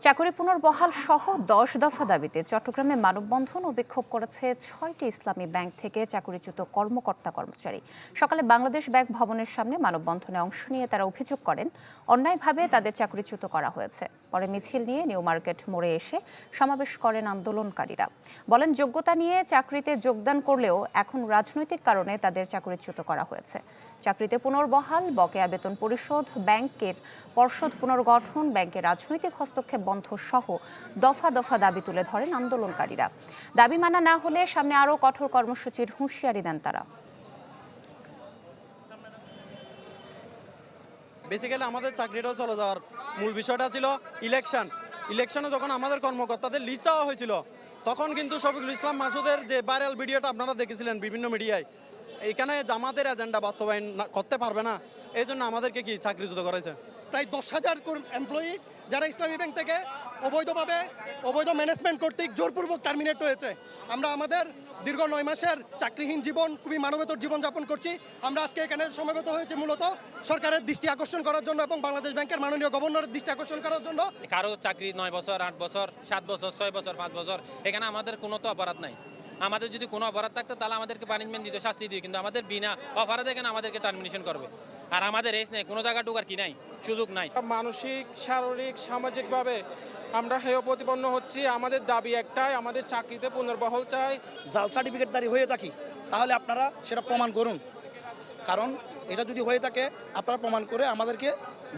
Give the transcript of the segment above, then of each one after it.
চাকরি পুনর্বহাল সহ ১০ দফা দাবিতে চট্টগ্রামে মানববন্ধন ও বিক্ষোভ করেছে ৬টি ইসলামী ব্যাংক থেকে চাকরিচ্যুত কর্মকর্তা কর্মচারী। সকালে বাংলাদেশ ব্যাংক ভবনের সামনে মানববন্ধনে অংশ নিয়ে তারা অভিযোগ করেন অন্যায়ভাবে তাদের চাকরিচ্যুত করা হয়েছে। পরে মিছিল নিয়ে নিউ মার্কেট মোড়ে এসে সমাবেশ করেন আন্দোলনকারীরা। বলেন, যোগ্যতা নিয়ে চাকরিতে যোগদান করলেও এখন রাজনৈতিক কারণে তাদের চাকরিচ্যুত করা হয়েছে। চাকরিতে পুনর্বহাল, বকেয়া বেতন পরিশোধ, ব্যাংকের পর্ষদ পুনর্গঠন, ব্যাংকের রাজনৈতিক হস্তক্ষেপ বন্ধ সহ দফা দফা দাবি তুলে ধরেন আন্দোলনকারীরা। দাবি মানা না হলে সামনে আরও কঠোর কর্মসূচির হুঁশিয়ারি দেন তারা। বেসিক্যালি আমাদের চাকরিটাও চলে যাওয়ার মূল বিষয়টা ছিল ইলেকশনে যখন আমাদের কর্মকর্তাদের লিস্ট চাওয়া হয়েছিল, তখন কিন্তু শফিকুল ইসলাম মাসুদের যে ভাইরাল ভিডিওটা আপনারা দেখেছিলেন বিভিন্ন মিডিয়ায়, এখানে জামাতের এজেন্ডা বাস্তবায়ন করতে পারবে না, এই জন্য আমাদেরকে কি চাকরিচ্যুত করেছে। প্রায় 10,000 এমপ্লয়ি যারা ইসলামী ব্যাংক থেকে অবৈধ ম্যানেজমেন্ট কর্তৃক জোরপূর্বক টার্মিনেট হয়েছে। আমরা আমাদের দীর্ঘ 9 মাসের চাকরিহীন জীবন, খুবই মানবেতর জীবনযাপন করছি। আমরা আজকে এখানে সমবেত হয়েছি মূলত সরকারের দৃষ্টি আকর্ষণ করার জন্য এবং বাংলাদেশ ব্যাংকের মাননীয় গভর্নরের দৃষ্টি আকর্ষণ করার জন্য। কারো চাকরি 9 বছর, 8 বছর, 7 বছর, 6 বছর, 5 বছর, এখানে আমাদের কোনো তো অপরাধ নাই। আমাদের যদি কোনো অপরাধ থাকতো তাহলে আমাদেরকে পানিশমেন্ট দিত, শাস্তি দিত, কিন্তু আমাদের বিনা অপরাধে এখানে আমাদেরকে টার্মিনেশন করবে। আর আমাদের রেস নেই, কোনো জায়গা ঢোকার কি নাই, সুযোগ নাই। মানসিক, শারীরিক, সামাজিকভাবে আমরা হেয় প্রতিপন্ন হচ্ছি। আমাদের দাবি একটাই, আমাদের চাকরিতে পুনর্বহাল চাই। জাল সার্টিফিকেটধারী হয়ে থাকি তাহলে আপনারা সেটা প্রমাণ করুন, কারণ এটা যদি হয়ে থাকে আপনারা প্রমাণ করে আমাদেরকে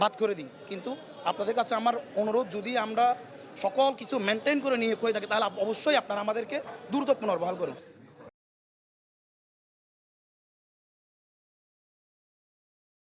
বাদ করে দিন। কিন্তু আপনাদের কাছে আমার অনুরোধ, যদি আমরা সকল কিছু মেনটেন করে নিয়ে হয়ে থাকি তাহলে অবশ্যই আপনারা আমাদেরকে দ্রুত পুনর্বহাল করুন।